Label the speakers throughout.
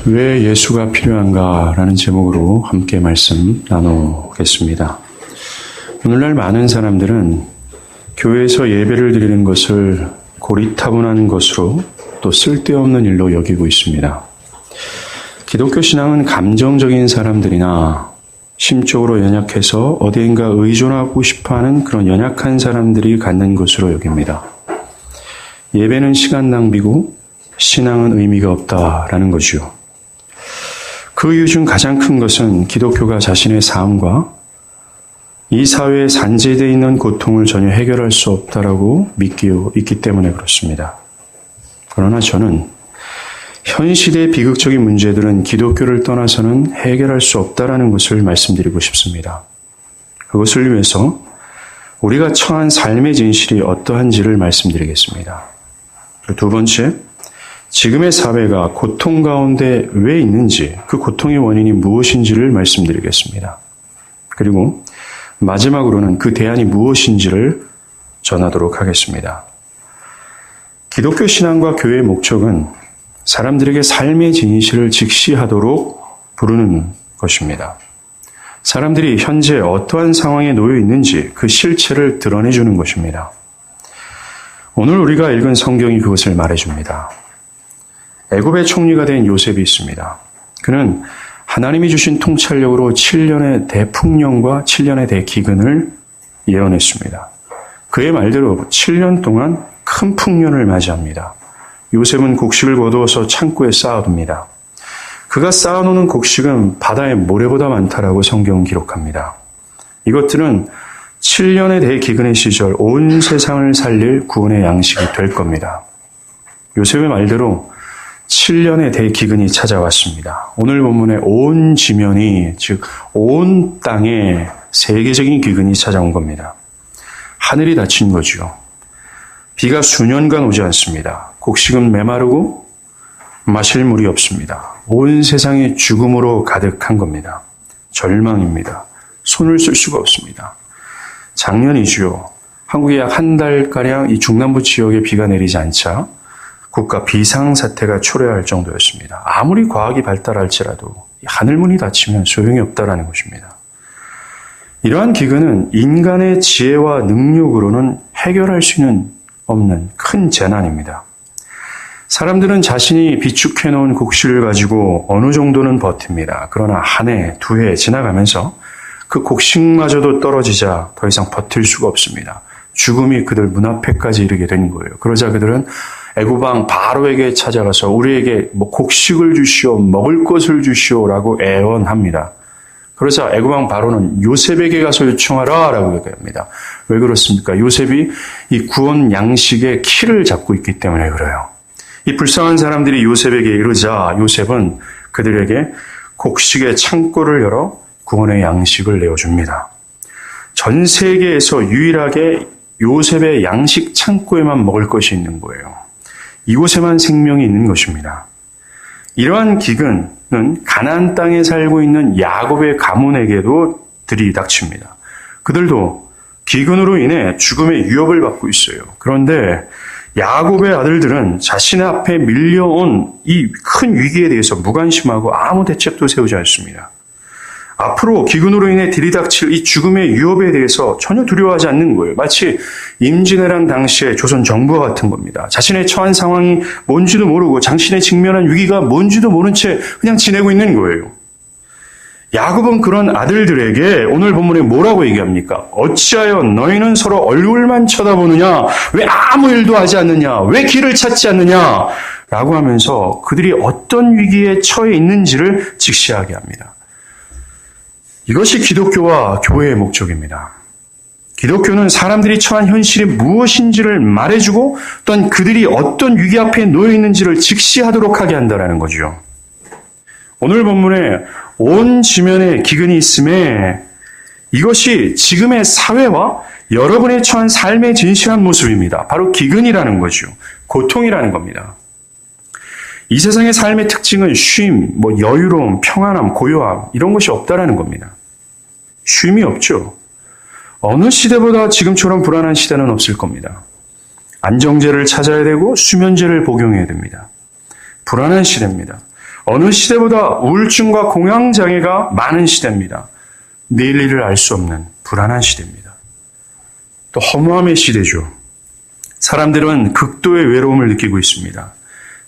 Speaker 1: 왜 예수가 필요한가라는 제목으로 함께 말씀 나누겠습니다. 오늘날 많은 사람들은 교회에서 예배를 드리는 것을 고리타분한 것으로 또 쓸데없는 일로 여기고 있습니다. 기독교 신앙은 감정적인 사람들이나 심적으로 연약해서 어디인가 의존하고 싶어하는 그런 연약한 사람들이 갖는 것으로 여깁니다. 예배는 시간 낭비고 신앙은 의미가 없다라는 거죠. 그 이유 중 가장 큰 것은 기독교가 자신의 삶과 이 사회에 산재되어 있는 고통을 전혀 해결할 수 없다라고 믿고 있기 때문에 그렇습니다. 그러나 저는 현 시대의 비극적인 문제들은 기독교를 떠나서는 해결할 수 없다라는 것을 말씀드리고 싶습니다. 그것을 위해서 우리가 처한 삶의 진실이 어떠한지를 말씀드리겠습니다. 두 번째, 지금의 사회가 고통 가운데 왜 있는지, 그 고통의 원인이 무엇인지를 말씀드리겠습니다. 그리고 마지막으로는 그 대안이 무엇인지를 전하도록 하겠습니다. 기독교 신앙과 교회의 목적은 사람들에게 삶의 진실을 직시하도록 부르는 것입니다. 사람들이 현재 어떠한 상황에 놓여 있는지 그 실체를 드러내주는 것입니다. 오늘 우리가 읽은 성경이 그것을 말해줍니다. 애굽의 총리가 된 요셉이 있습니다. 그는 하나님이 주신 통찰력으로 7년의 대풍령과 7년의 대기근을 예언했습니다. 그의 말대로 7년 동안 큰 풍년을 맞이합니다. 요셉은 곡식을 거두어서 창고에 쌓아둡니다. 그가 쌓아놓는 곡식은 바다의 모래보다 많다라고 성경은 기록합니다. 이것들은 7년의 대기근의 시절 온 세상을 살릴 구원의 양식이 될 겁니다. 요셉의 말대로 7년의 대기근이 찾아왔습니다. 오늘 본문의 온 지면이, 즉 온 땅에 세계적인 기근이 찾아온 겁니다. 하늘이 닫힌 거죠. 비가 수년간 오지 않습니다. 곡식은 메마르고 마실 물이 없습니다. 온 세상이 죽음으로 가득한 겁니다. 절망입니다. 손을 쓸 수가 없습니다. 작년이죠. 한국에 약 한 달가량 이 중남부 지역에 비가 내리지 않자 국가 비상사태가 초래할 정도였습니다. 아무리 과학이 발달할지라도 하늘문이 닫히면 소용이 없다라는 것입니다. 이러한 기근은 인간의 지혜와 능력으로는 해결할 수는 없는 큰 재난입니다. 사람들은 자신이 비축해놓은 곡식을 가지고 어느 정도는 버팁니다. 그러나 한 해, 두 해 지나가면서 그 곡식마저도 떨어지자 더 이상 버틸 수가 없습니다. 죽음이 그들 문 앞에까지 이르게 된 거예요. 그러자 그들은 애굽 왕 바로에게 찾아가서 우리에게 곡식을 주시오, 먹을 것을 주시오라고 애원합니다. 그러자 애굽 왕 바로는 요셉에게 가서 요청하라라고 얘기합니다. 왜 그렇습니까? 요셉이 이 구원 양식의 키를 잡고 있기 때문에 그래요. 이 불쌍한 사람들이 요셉에게 이르자 요셉은 그들에게 곡식의 창고를 열어 구원의 양식을 내어줍니다. 전 세계에서 유일하게 요셉의 양식 창고에만 먹을 것이 있는 거예요. 이곳에만 생명이 있는 것입니다. 이러한 기근은 가나안 땅에 살고 있는 야곱의 가문에게도 들이닥칩니다. 그들도 기근으로 인해 죽음의 위협을 받고 있어요. 그런데 야곱의 아들들은 자신의 앞에 밀려온 이 큰 위기에 대해서 무관심하고 아무 대책도 세우지 않습니다. 앞으로 기근으로 인해 들이닥칠 이 죽음의 위협에 대해서 전혀 두려워하지 않는 거예요. 마치 임진왜란 당시의 조선 정부와 같은 겁니다. 자신의 처한 상황이 뭔지도 모르고 자신의 직면한 위기가 뭔지도 모른 채 그냥 지내고 있는 거예요. 야곱은 그런 아들들에게 오늘 본문에 뭐라고 얘기합니까? 어찌하여 너희는 서로 얼굴만 쳐다보느냐? 왜 아무 일도 하지 않느냐? 왜 길을 찾지 않느냐? 라고 하면서 그들이 어떤 위기에 처해 있는지를 직시하게 합니다. 이것이 기독교와 교회의 목적입니다. 기독교는 사람들이 처한 현실이 무엇인지를 말해주고 또한 그들이 어떤 위기 앞에 놓여 있는지를 직시하도록 하게 한다는 거죠. 오늘 본문에 온 지면에 기근이 있음에 이것이 지금의 사회와 여러분의 처한 삶의 진실한 모습입니다. 바로 기근이라는 거죠. 고통이라는 겁니다. 이 세상의 삶의 특징은 쉼, 여유로움, 평안함, 고요함 이런 것이 없다라는 겁니다. 쉼이 없죠. 어느 시대보다 지금처럼 불안한 시대는 없을 겁니다. 안정제를 찾아야 되고 수면제를 복용해야 됩니다. 불안한 시대입니다. 어느 시대보다 우울증과 공황장애가 많은 시대입니다. 내일 일을 알 수 없는 불안한 시대입니다. 또 허무함의 시대죠. 사람들은 극도의 외로움을 느끼고 있습니다.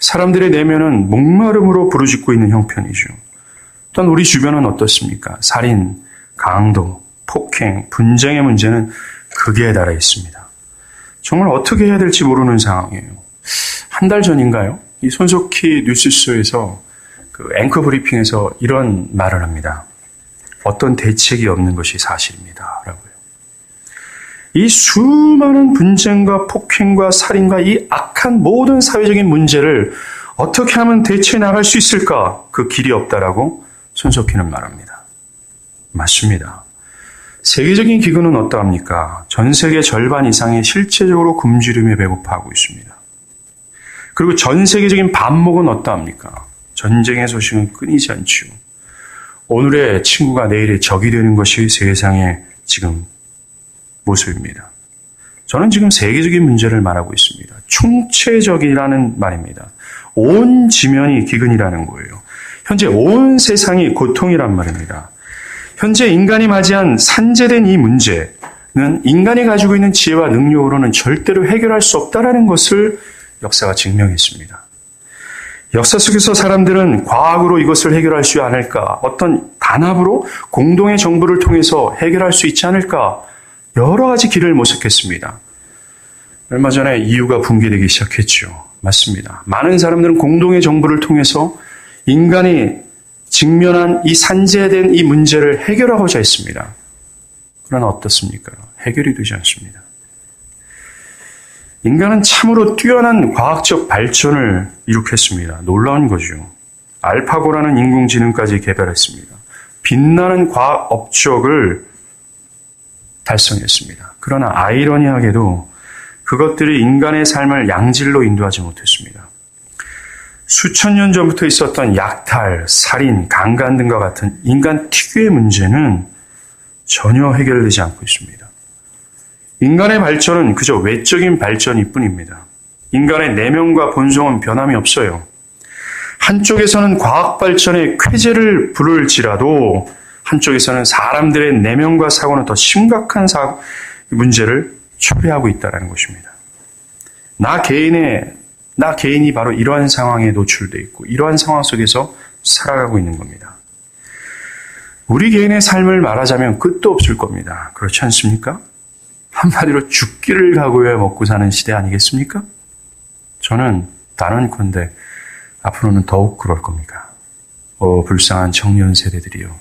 Speaker 1: 사람들의 내면은 목마름으로 부르짖고 있는 형편이죠. 또한 우리 주변은 어떻습니까? 살인, 강도, 폭행, 분쟁의 문제는 극에 달해 있습니다. 정말 어떻게 해야 될지 모르는 상황이에요. 한 달 전인가요? 이 손석희 뉴스쇼에서 그 앵커 브리핑에서 이런 말을 합니다. 어떤 대책이 없는 것이 사실입니다. 라고요. 이 수많은 분쟁과 폭행과 살인과 이 악한 모든 사회적인 문제를 어떻게 하면 대처해 나갈 수 있을까? 그 길이 없다라고 손석희는 말합니다. 맞습니다. 세계적인 기근은 어떠합니까? 전 세계 절반 이상이 실제적으로 굶주림에 배고파하고 있습니다. 그리고 전 세계적인 반목은 어떠합니까? 전쟁의 소식은 끊이지 않죠. 오늘의 친구가 내일의 적이 되는 것이 세상의 지금 모습입니다. 저는 지금 세계적인 문제를 말하고 있습니다. 총체적이라는 말입니다. 온 지면이 기근이라는 거예요. 현재 온 세상이 고통이란 말입니다. 현재 인간이 맞이한 산재된 이 문제는 인간이 가지고 있는 지혜와 능력으로는 절대로 해결할 수 없다는 것을 역사가 증명했습니다. 역사 속에서 사람들은 과학으로 이것을 해결할 수 않을까, 어떤 단합으로 공동의 정부를 통해서 해결할 수 있지 않을까, 여러 가지 길을 모색했습니다. 얼마 전에 EU가 붕괴되기 시작했죠. 맞습니다. 많은 사람들은 공동의 정부를 통해서 인간이 직면한 이 산재된 이 문제를 해결하고자 했습니다. 그러나 어떻습니까? 해결이 되지 않습니다. 인간은 참으로 뛰어난 과학적 발전을 이룩했습니다. 놀라운 거죠. 알파고라는 인공지능까지 개발했습니다. 빛나는 과학 업적을 달성했습니다. 그러나 아이러니하게도 그것들이 인간의 삶을 양질로 인도하지 못했습니다. 수천 년 전부터 있었던 약탈, 살인, 강간 등과 같은 인간 특유의 문제는 전혀 해결되지 않고 있습니다. 인간의 발전은 그저 외적인 발전일 뿐입니다. 인간의 내면과 본성은 변함이 없어요. 한쪽에서는 과학 발전의 쾌재를 부를지라도 한쪽에서는 사람들의 내면과 사고는 더 심각한 문제를 초래하고 있다는 것입니다. 나 개인이 바로 이러한 상황에 노출되어 있고 이러한 상황 속에서 살아가고 있는 겁니다. 우리 개인의 삶을 말하자면 끝도 없을 겁니다. 그렇지 않습니까? 한마디로 죽기를 각오해 먹고 사는 시대 아니겠습니까? 저는 단언컨대 앞으로는 더욱 그럴 겁니다. 불쌍한 청년 세대들이요.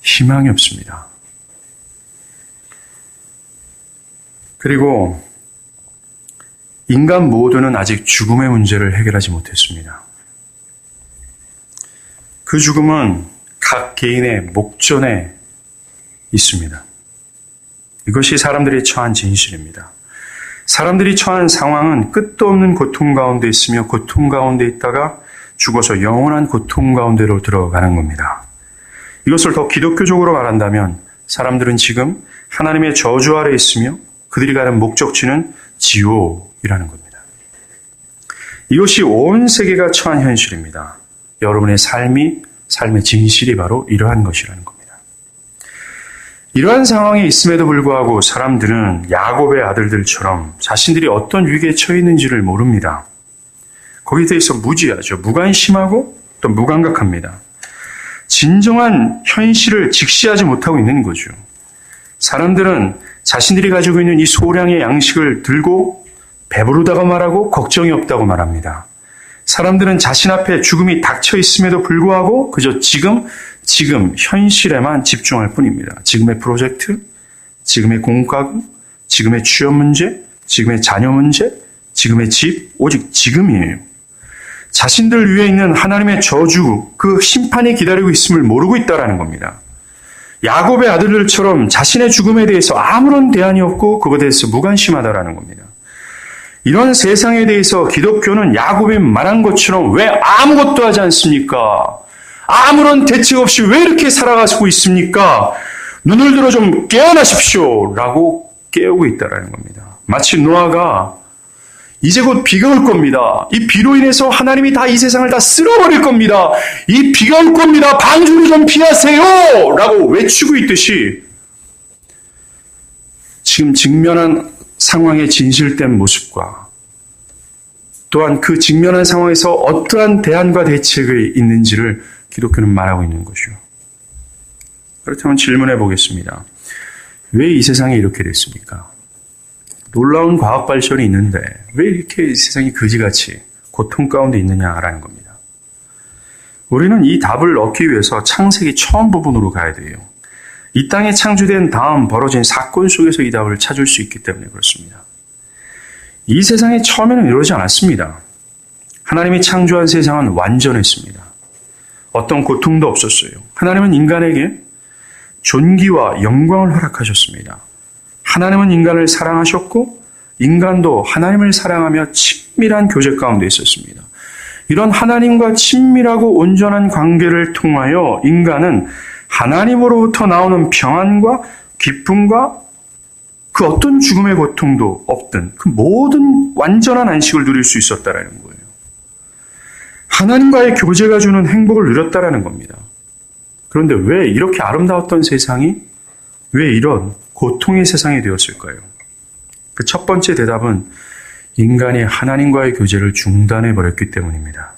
Speaker 1: 희망이 없습니다. 그리고 인간 모두는 아직 죽음의 문제를 해결하지 못했습니다. 그 죽음은 각 개인의 목전에 있습니다. 이것이 사람들이 처한 진실입니다. 사람들이 처한 상황은 끝도 없는 고통 가운데 있으며 고통 가운데 있다가 죽어서 영원한 고통 가운데로 들어가는 겁니다. 이것을 더 기독교적으로 말한다면 사람들은 지금 하나님의 저주 아래 있으며 그들이 가는 목적지는 지옥이라는 겁니다. 이것이 온 세계가 처한 현실입니다. 여러분의 삶의 진실이 바로 이러한 것이라는 겁니다. 이러한 상황에 있음에도 불구하고 사람들은 야곱의 아들들처럼 자신들이 어떤 위기에 처해 있는지를 모릅니다. 거기에 대해서 무지하죠. 무관심하고 또 무감각합니다. 진정한 현실을 직시하지 못하고 있는 거죠. 사람들은 자신들이 가지고 있는 이 소량의 양식을 들고 배부르다고 말하고 걱정이 없다고 말합니다. 사람들은 자신 앞에 죽음이 닥쳐 있음에도 불구하고 그저 지금 현실에만 집중할 뿐입니다. 지금의 프로젝트, 지금의 공과금, 지금의 취업 문제, 지금의 자녀 문제, 지금의 집, 오직 지금이에요. 자신들 위에 있는 하나님의 저주, 그 심판이 기다리고 있음을 모르고 있다는 겁니다. 야곱의 아들들처럼 자신의 죽음에 대해서 아무런 대안이 없고 그것에 대해서 무관심하다라는 겁니다. 이런 세상에 대해서 기독교는 야곱이 말한 것처럼 왜 아무것도 하지 않습니까? 아무런 대책 없이 왜 이렇게 살아가고 있습니까? 눈을 들어 좀 깨어나십시오 라고 깨우고 있다는 겁니다. 마치 노아가 이제 곧 비가 올 겁니다. 이 비로 인해서 하나님이 다 이 세상을 다 쓸어버릴 겁니다. 이 비가 올 겁니다. 방주를 좀 피하세요! 라고 외치고 있듯이 지금 직면한 상황의 진실된 모습과 또한 그 직면한 상황에서 어떠한 대안과 대책이 있는지를 기독교는 말하고 있는 것이죠. 그렇다면 질문해 보겠습니다. 왜 이 세상이 이렇게 됐습니까? 놀라운 과학 발전이 있는데 왜 이렇게 이 세상이 그지같이 고통 가운데 있느냐라는 겁니다. 우리는 이 답을 얻기 위해서 창세기 처음 부분으로 가야 돼요. 이 땅에 창조된 다음 벌어진 사건 속에서 이 답을 찾을 수 있기 때문에 그렇습니다. 이 세상이 처음에는 이러지 않았습니다. 하나님이 창조한 세상은 완전했습니다. 어떤 고통도 없었어요. 하나님은 인간에게 존귀와 영광을 허락하셨습니다. 하나님은 인간을 사랑하셨고 인간도 하나님을 사랑하며 친밀한 교제 가운데 있었습니다. 이런 하나님과 친밀하고 온전한 관계를 통하여 인간은 하나님으로부터 나오는 평안과 기쁨과 그 어떤 죽음의 고통도 없던 그 모든 완전한 안식을 누릴 수 있었다라는 거예요. 하나님과의 교제가 주는 행복을 누렸다라는 겁니다. 그런데 왜 이렇게 아름다웠던 세상이 왜 이런 고통의 세상이 되었을까요? 그 첫 번째 대답은 인간이 하나님과의 교제를 중단해 버렸기 때문입니다.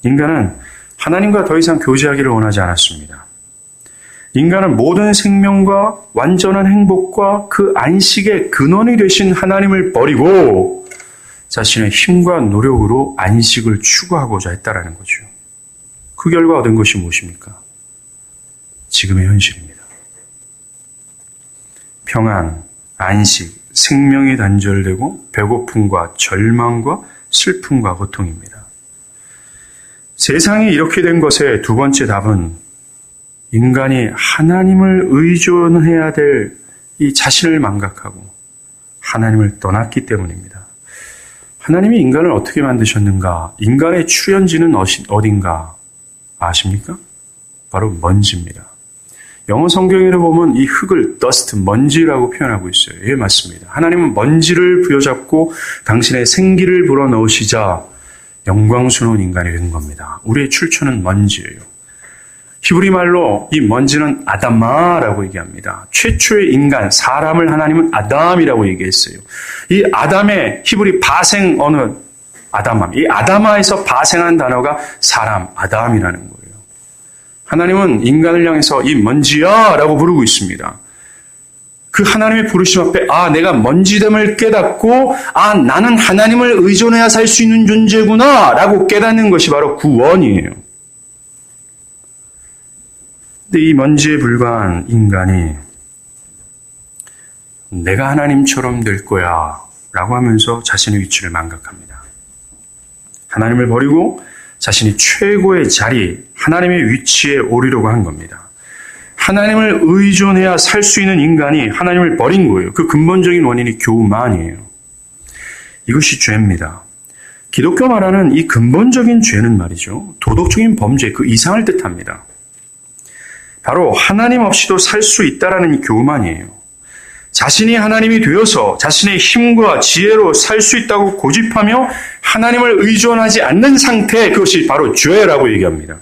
Speaker 1: 인간은 하나님과 더 이상 교제하기를 원하지 않았습니다. 인간은 모든 생명과 완전한 행복과 그 안식의 근원이 되신 하나님을 버리고 자신의 힘과 노력으로 안식을 추구하고자 했다라는 거죠. 그 결과 얻은 것이 무엇입니까? 지금의 현실입니다. 평안, 안식, 생명이 단절되고 배고픔과 절망과 슬픔과 고통입니다. 세상이 이렇게 된 것의 두 번째 답은 인간이 하나님을 의존해야 될 이 자신을 망각하고 하나님을 떠났기 때문입니다. 하나님이 인간을 어떻게 만드셨는가? 인간의 출현지는 어딘가 아십니까? 바로 먼지입니다. 영어 성경에 보면 이 흙을 dust, 먼지라고 표현하고 있어요. 예, 맞습니다. 하나님은 먼지를 부여잡고 당신의 생기를 불어넣으시자 영광스러운 인간이 된 겁니다. 우리의 출처는 먼지예요. 히브리 말로 이 먼지는 아담마라고 얘기합니다. 최초의 인간, 사람을 하나님은 아담이라고 얘기했어요. 이 아담의 히브리 파생 언어, 아담함. 이 아담마에서 파생한 단어가 사람, 아담이라는 거예요. 하나님은 인간을 향해서 이 먼지야 라고 부르고 있습니다. 그 하나님의 부르심 앞에 내가 먼지됨을 깨닫고 나는 하나님을 의존해야 살 수 있는 존재구나 라고 깨닫는 것이 바로 구원이에요. 근데 이 먼지에 불과한 인간이 내가 하나님처럼 될 거야 라고 하면서 자신의 위치를 망각합니다. 하나님을 버리고 자신이 최고의 자리, 하나님의 위치에 오르려고 한 겁니다. 하나님을 의존해야 살 수 있는 인간이 하나님을 버린 거예요. 그 근본적인 원인이 교만이에요. 이것이 죄입니다. 기독교 말하는 이 근본적인 죄는 말이죠. 도덕적인 범죄, 그 이상을 뜻합니다. 바로 하나님 없이도 살 수 있다라는 교만이에요. 자신이 하나님이 되어서 자신의 힘과 지혜로 살 수 있다고 고집하며 하나님을 의존하지 않는 상태, 그것이 바로 죄라고 얘기합니다.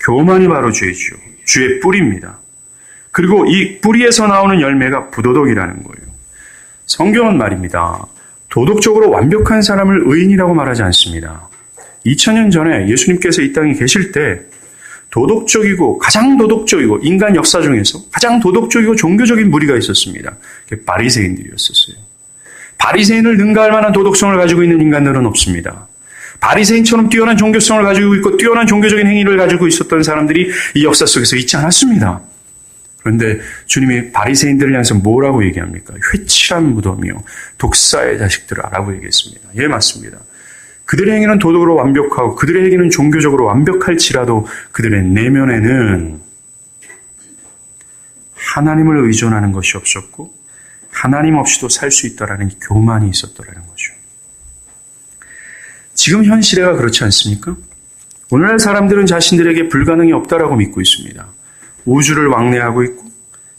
Speaker 1: 교만이 바로 죄죠. 죄의 뿌리입니다. 그리고 이 뿌리에서 나오는 열매가 부도덕이라는 거예요. 성경은 말입니다. 도덕적으로 완벽한 사람을 의인이라고 말하지 않습니다. 2000년 전에 예수님께서 이 땅에 계실 때 가장 도덕적이고 인간 역사 중에서 가장 도덕적이고 종교적인 무리가 있었습니다. 그게 바리새인들이었었어요. 바리새인을 능가할 만한 도덕성을 가지고 있는 인간들은 없습니다. 바리새인처럼 뛰어난 종교성을 가지고 있고 뛰어난 종교적인 행위를 가지고 있었던 사람들이 이 역사 속에서 있지 않았습니다. 그런데 주님이 바리새인들을 향해서 뭐라고 얘기합니까? 회칠한 무덤이요 독사의 자식들아 라고 얘기했습니다. 예, 맞습니다. 그들의 행위는 도덕으로 완벽하고 그들의 행위는 종교적으로 완벽할지라도 그들의 내면에는 하나님을 의존하는 것이 없었고 하나님 없이도 살 수 있다라는 교만이 있었더라는 거죠. 지금 현 시대가 그렇지 않습니까? 오늘날 사람들은 자신들에게 불가능이 없다라고 믿고 있습니다. 우주를 왕래하고 있고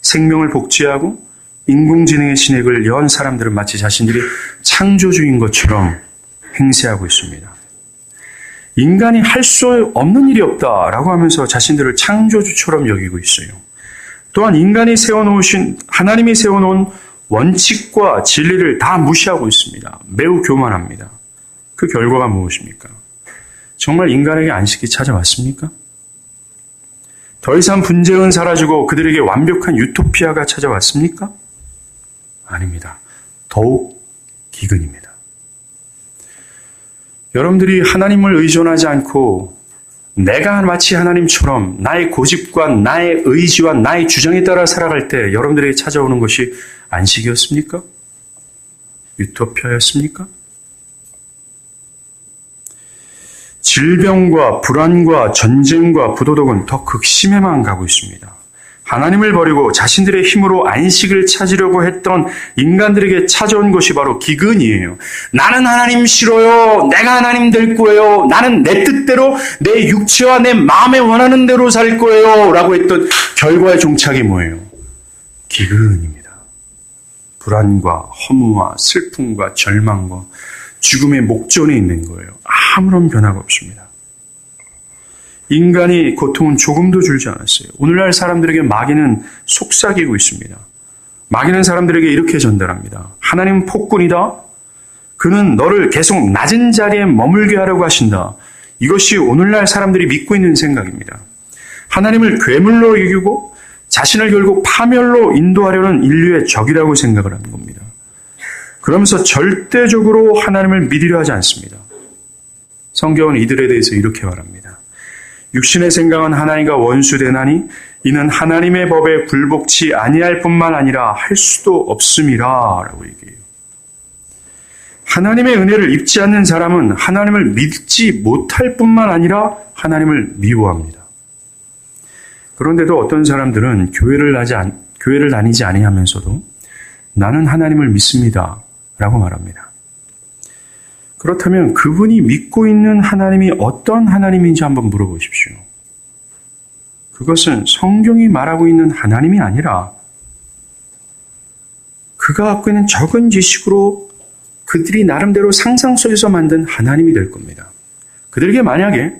Speaker 1: 생명을 복제하고 인공지능의 진액을 연 사람들은 마치 자신들이 창조주인 것처럼 행세하고 있습니다. 인간이 할 수 없는 일이 없다라고 하면서 자신들을 창조주처럼 여기고 있어요. 또한 하나님이 세워놓은 원칙과 진리를 다 무시하고 있습니다. 매우 교만합니다. 그 결과가 무엇입니까? 정말 인간에게 안식이 찾아왔습니까? 더 이상 분쟁은 사라지고 그들에게 완벽한 유토피아가 찾아왔습니까? 아닙니다. 더욱 기근입니다. 여러분들이 하나님을 의존하지 않고 내가 마치 하나님처럼 나의 고집과 나의 의지와 나의 주장에 따라 살아갈 때 여러분들에게 찾아오는 것이 안식이었습니까? 유토피아였습니까? 질병과 불안과 전쟁과 부도덕은 더 극심에만 가고 있습니다. 하나님을 버리고 자신들의 힘으로 안식을 찾으려고 했던 인간들에게 찾아온 것이 바로 기근이에요. 나는 하나님 싫어요. 내가 하나님 될 거예요. 나는 내 뜻대로 내 육체와 내 마음에 원하는 대로 살 거예요. 라고 했던 결과의 종착이 뭐예요? 기근입니다. 불안과 허무와 슬픔과 절망과 죽음의 목전에 있는 거예요. 아무런 변화가 없습니다. 인간이 고통은 조금도 줄지 않았어요. 오늘날 사람들에게 마귀는 속삭이고 있습니다. 마귀는 사람들에게 이렇게 전달합니다. 하나님은 폭군이다. 그는 너를 계속 낮은 자리에 머물게 하려고 하신다. 이것이 오늘날 사람들이 믿고 있는 생각입니다. 하나님을 괴물로 이기고 자신을 결국 파멸로 인도하려는 인류의 적이라고 생각을 하는 겁니다. 그러면서 절대적으로 하나님을 믿으려 하지 않습니다. 성경은 이들에 대해서 이렇게 말합니다. 육신의 생각은 하나님과 원수되나니 이는 하나님의 법에 굴복치 아니할 뿐만 아니라 할 수도 없음이라 라고 얘기해요. 하나님의 은혜를 입지 않는 사람은 하나님을 믿지 못할 뿐만 아니라 하나님을 미워합니다. 그런데도 어떤 사람들은 교회를 다니지 아니하면서도 나는 하나님을 믿습니다 라고 말합니다. 그렇다면 그분이 믿고 있는 하나님이 어떤 하나님인지 한번 물어보십시오. 그것은 성경이 말하고 있는 하나님이 아니라 그가 갖고 있는 적은 지식으로 그들이 나름대로 상상 속에서 만든 하나님이 될 겁니다. 그들에게 만약에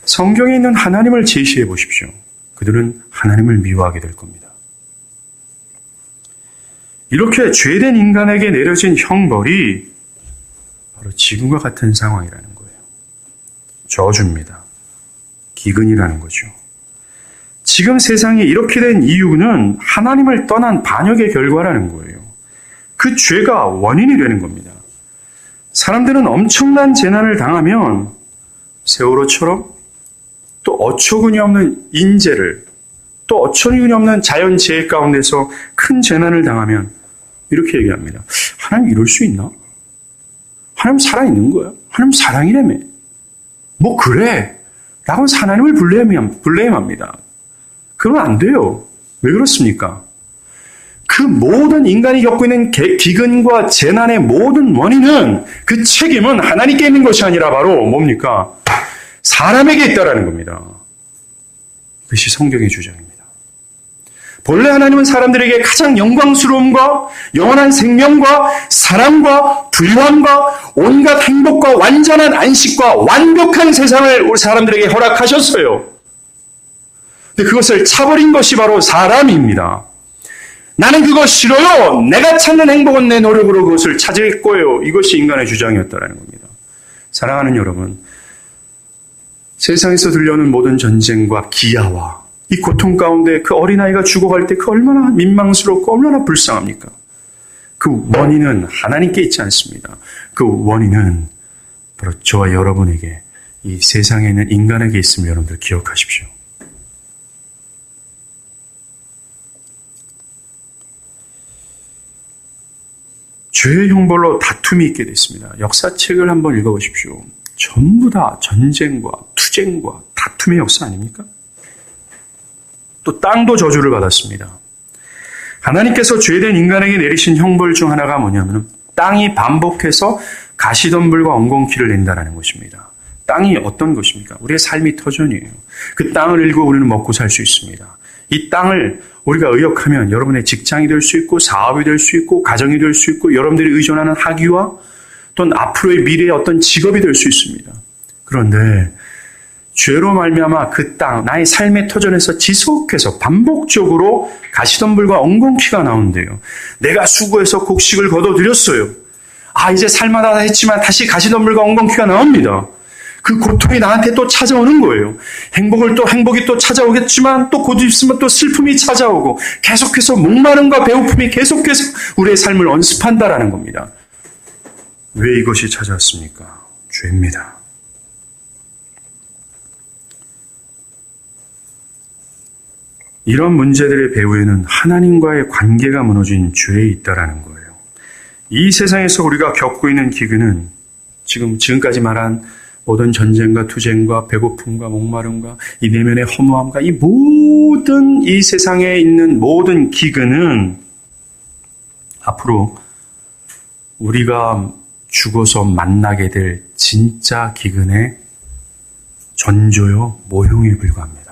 Speaker 1: 성경에 있는 하나님을 제시해 보십시오. 그들은 하나님을 미워하게 될 겁니다. 이렇게 죄된 인간에게 내려진 형벌이 바로 지금과 같은 상황이라는 거예요. 저주입니다. 기근이라는 거죠. 지금 세상이 이렇게 된 이유는 하나님을 떠난 반역의 결과라는 거예요. 그 죄가 원인이 되는 겁니다. 사람들은 엄청난 재난을 당하면 세월호처럼 또 어처구니 없는 인재를 또 어처구니 없는 자연재해 가운데서 큰 재난을 당하면 이렇게 얘기합니다. 하나님 이럴 수 있나? 하나님 살아있는 거야. 하나님 사랑이라며. 뭐 그래. 라고 하나님을 블레임합니다. 그러면 안 돼요. 왜 그렇습니까? 그 모든 인간이 겪고 있는 기근과 재난의 모든 원인은 그 책임은 하나님께 있는 것이 아니라 바로 뭡니까? 사람에게 있다라는 겁니다. 그것이 성경의 주장입니다. 본래 하나님은 사람들에게 가장 영광스러움과 영원한 생명과 사랑과 부유함과 온갖 행복과 완전한 안식과 완벽한 세상을 우리 사람들에게 허락하셨어요. 근데 그것을 차버린 것이 바로 사람입니다. 나는 그거 싫어요. 내가 찾는 행복은 내 노력으로 그것을 찾을 거예요. 이것이 인간의 주장이었다는 겁니다. 사랑하는 여러분, 세상에서 들려오는 모든 전쟁과 기아와 이 고통 가운데 그 어린아이가 죽어갈 때 그 얼마나 민망스럽고 얼마나 불쌍합니까? 그 원인은 하나님께 있지 않습니다. 그 원인은 바로 저와 여러분에게 이 세상에 있는 인간에게 있음을 여러분들 기억하십시오. 죄의 형벌로 다툼이 있게 됐습니다. 역사책을 한번 읽어보십시오. 전부 다 전쟁과 투쟁과 다툼의 역사 아닙니까? 또 땅도 저주를 받았습니다. 하나님께서 죄된 인간에게 내리신 형벌 중 하나가 뭐냐면 땅이 반복해서 가시덤불과 엉겅퀴를 낸다는 것입니다. 땅이 어떤 것입니까? 우리의 삶이 터전이에요. 그 땅을 일고 우리는 먹고 살 수 있습니다. 이 땅을 우리가 의역하면 여러분의 직장이 될 수 있고 사업이 될 수 있고 가정이 될 수 있고 여러분들이 의존하는 학위와 또는 앞으로의 미래의 어떤 직업이 될 수 있습니다. 그런데 죄로 말미암아 그 땅, 나의 삶의 터전에서 지속해서 반복적으로 가시덤불과 엉겅퀴가 나오는데요. 내가 수고해서 곡식을 거둬들였어요. 이제 살만하다 했지만 다시 가시덤불과 엉겅퀴가 나옵니다. 그 고통이 나한테 또 찾아오는 거예요. 행복이 또 찾아오겠지만 또 곧 있으면 또 슬픔이 찾아오고 계속해서 목마름과 배고픔이 계속해서 우리의 삶을 언습한다라는 겁니다. 왜 이것이 찾아왔습니까? 죄입니다. 이런 문제들의 배후에는 하나님과의 관계가 무너진 죄에 있다라는 거예요. 이 세상에서 우리가 겪고 있는 기근은 지금까지 말한 모든 전쟁과 투쟁과 배고픔과 목마름과 이 내면의 허무함과 이 모든 이 세상에 있는 모든 기근은 앞으로 우리가 죽어서 만나게 될 진짜 기근의 전조요 모형에 불과합니다.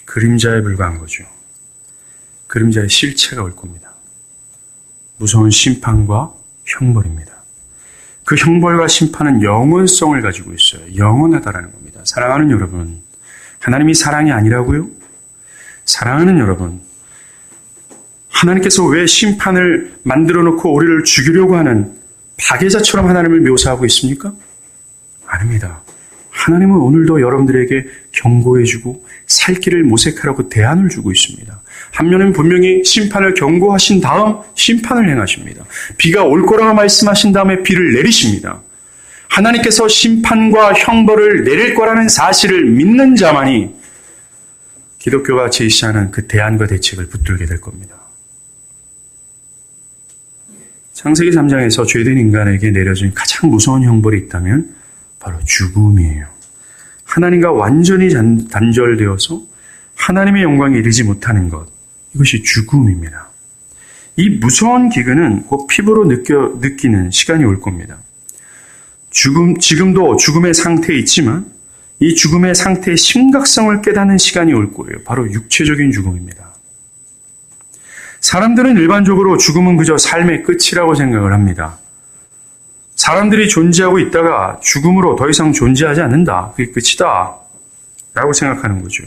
Speaker 1: 그림자에 불과한 거죠. 그림자의 실체가 올 겁니다. 무서운 심판과 형벌입니다. 그 형벌과 심판은 영원성을 가지고 있어요. 영원하다라는 겁니다. 사랑하는 여러분, 하나님이 사랑이 아니라고요? 사랑하는 여러분, 하나님께서 왜 심판을 만들어 놓고 우리를 죽이려고 하는 파괴자처럼 하나님을 묘사하고 있습니까? 아닙니다. 하나님은 오늘도 여러분들에게 경고해주고 살 길을 모색하라고 대안을 주고 있습니다. 한면은 분명히 심판을 경고하신 다음 심판을 행하십니다. 비가 올 거라고 말씀하신 다음에 비를 내리십니다. 하나님께서 심판과 형벌을 내릴 거라는 사실을 믿는 자만이 기독교가 제시하는 그 대안과 대책을 붙들게 될 겁니다. 창세기 3장에서 죄된 인간에게 내려진 가장 무서운 형벌이 있다면 바로 죽음이에요. 하나님과 완전히 단절되어서 하나님의 영광에 이르지 못하는 것, 이것이 죽음입니다. 이 무서운 기근은 곧 피부로 느끼는 시간이 올 겁니다. 지금도 죽음의 상태에 있지만 이 죽음의 상태의 심각성을 깨닫는 시간이 올 거예요. 바로 육체적인 죽음입니다. 사람들은 일반적으로 죽음은 그저 삶의 끝이라고 생각을 합니다. 사람들이 존재하고 있다가 죽음으로 더 이상 존재하지 않는다. 그게 끝이다. 라고 생각하는 거죠.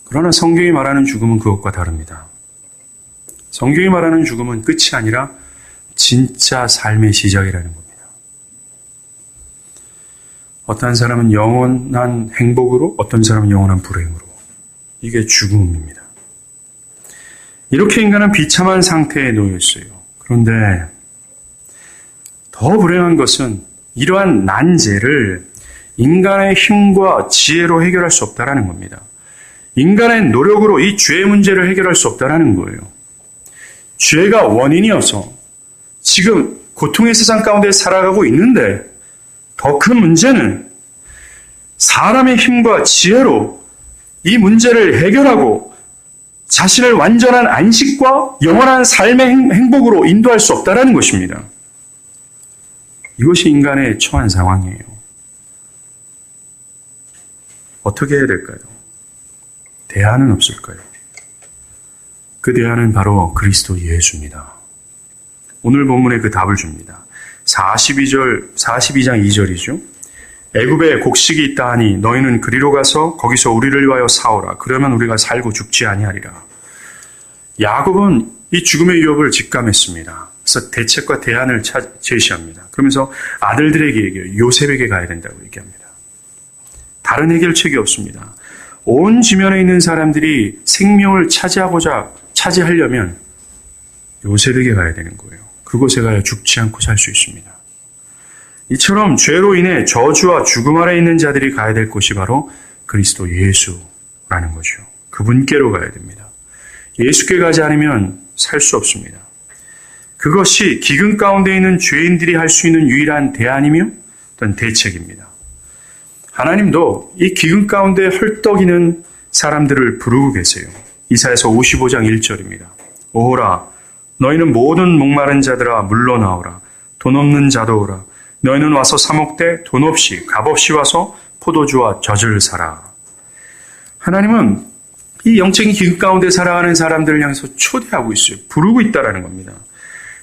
Speaker 1: 그러나 성경이 말하는 죽음은 그것과 다릅니다. 성경이 말하는 죽음은 끝이 아니라 진짜 삶의 시작이라는 겁니다. 어떤 사람은 영원한 행복으로, 어떤 사람은 영원한 불행으로. 이게 죽음입니다. 이렇게 인간은 비참한 상태에 놓여 있어요. 그런데 더 불행한 것은 이러한 난제를 인간의 힘과 지혜로 해결할 수 없다라는 겁니다. 인간의 노력으로 이 죄의 문제를 해결할 수 없다라는 거예요. 죄가 원인이어서 지금 고통의 세상 가운데 살아가고 있는데 더 큰 문제는 사람의 힘과 지혜로 이 문제를 해결하고 자신을 완전한 안식과 영원한 삶의 행복으로 인도할 수 없다라는 것입니다. 이것이 인간의 처한 상황이에요. 어떻게 해야 될까요? 대안은 없을까요? 그 대안은 바로 그리스도 예수입니다. 오늘 본문에 그 답을 줍니다. 42장 2절이죠. 애굽에 곡식이 있다 하니 너희는 그리로 가서 거기서 우리를 위하여 사오라. 그러면 우리가 살고 죽지 아니하리라. 야곱은 이 죽음의 위협을 직감했습니다. 그래서 대책과 대안을 제시합니다. 그러면서 아들들에게 얘기해요. 요셉에게 가야 된다고 얘기합니다. 다른 해결책이 없습니다. 온 지면에 있는 사람들이 생명을 차지하려면 요셉에게 가야 되는 거예요. 그곳에 가야 죽지 않고 살 수 있습니다. 이처럼 죄로 인해 저주와 죽음 아래 있는 자들이 가야 될 곳이 바로 그리스도 예수라는 거죠. 그분께로 가야 됩니다. 예수께 가지 않으면 살 수 없습니다. 그것이 기근 가운데 있는 죄인들이 할 수 있는 유일한 대안이며 어떤 대책입니다. 하나님도 이 기근 가운데 헐떡이는 사람들을 부르고 계세요. 이사야서 55장 1절입니다. 오호라 너희는 모든 목마른 자들아 물러나오라. 돈 없는 자도 오라. 너희는 와서 사 먹되 돈 없이 값없이 와서 포도주와 젖을 사라. 하나님은 이 영적인 기급 가운데 살아가는 사람들을 향해서 초대하고 있어요. 부르고 있다라는 겁니다.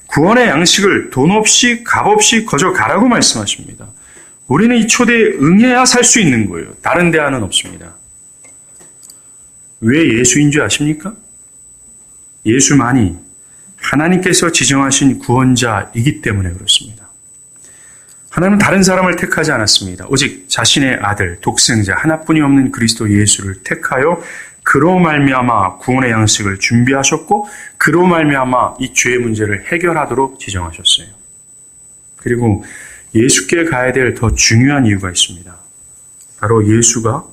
Speaker 1: 구원의 양식을 돈 없이 값 없이 거저가라고 말씀하십니다. 우리는 이 초대에 응해야 살 수 있는 거예요. 다른 대안은 없습니다. 왜 예수인 줄 아십니까? 예수만이 하나님께서 지정하신 구원자이기 때문에 그렇습니다. 하나님은 다른 사람을 택하지 않았습니다. 오직 자신의 아들, 독생자 하나뿐이 없는 그리스도 예수를 택하여 그로 말미암아 구원의 양식을 준비하셨고 그로 말미암아 이 죄의 문제를 해결하도록 지정하셨어요. 그리고 예수께 가야 될 더 중요한 이유가 있습니다. 바로 예수가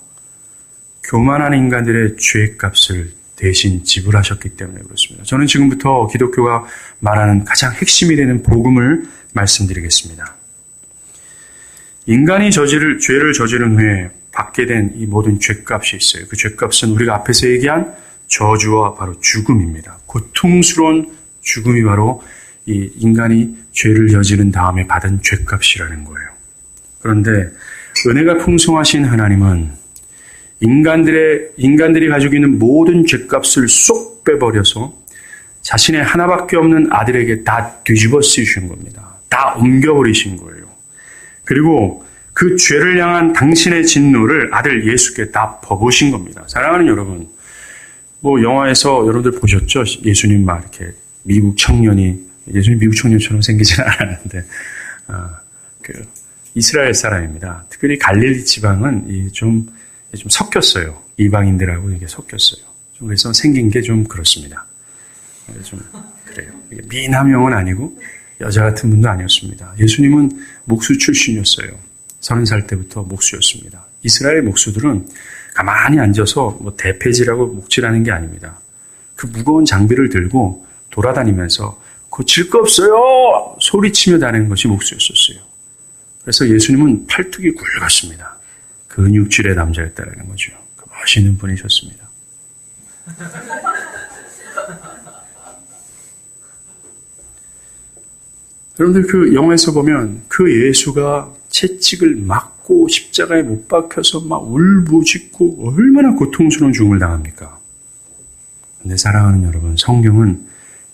Speaker 1: 교만한 인간들의 죄값을 대신 지불하셨기 때문에 그렇습니다. 저는 지금부터 기독교가 말하는 가장 핵심이 되는 복음을 말씀드리겠습니다. 인간이 죄를 저지른 후에 받게 된 이 모든 죄값이 있어요. 그 죄값은 우리가 앞에서 얘기한 저주와 바로 죽음입니다. 고통스러운 죽음이 바로 이 인간이 죄를 저지른 다음에 받은 죄값이라는 거예요. 그런데 은혜가 풍성하신 하나님은 인간들이 가지고 있는 모든 죄값을 쏙 빼버려서 자신의 하나밖에 없는 아들에게 다 뒤집어 쓰신 겁니다. 다 옮겨버리신 거예요. 그리고 그 죄를 향한 당신의 진노를 아들 예수께 다 퍼부으신 겁니다. 사랑하는 여러분, 영화에서 여러분들 보셨죠? 예수님 막 이렇게 예수님 미국 청년처럼 생기지는 않았는데, 이스라엘 사람입니다. 특별히 갈릴리 지방은 좀 섞였어요. 이방인들하고 이게 섞였어요. 그래서 생긴 게 좀 그렇습니다. 좀 그래요. 미남형은 아니고 여자 같은 분도 아니었습니다. 예수님은 목수 출신이었어요. 30살 때부터 목수였습니다. 이스라엘 목수들은 가만히 앉아서 대패질하고 목질하는 게 아닙니다. 그 무거운 장비를 들고 돌아다니면서 고칠 거 없어요! 소리치며 다니는 것이 목수였었어요. 그래서 예수님은 팔뚝이 굵었습니다. 근육질의 남자였다라는 거죠. 멋있는 분이셨습니다. 여러분들 그 영화에서 보면 그 예수가 채찍을 맞고 십자가에 못 박혀서 막 울부짖고 얼마나 고통스러운 죽음을 당합니까? 그런데 사랑하는 여러분, 성경은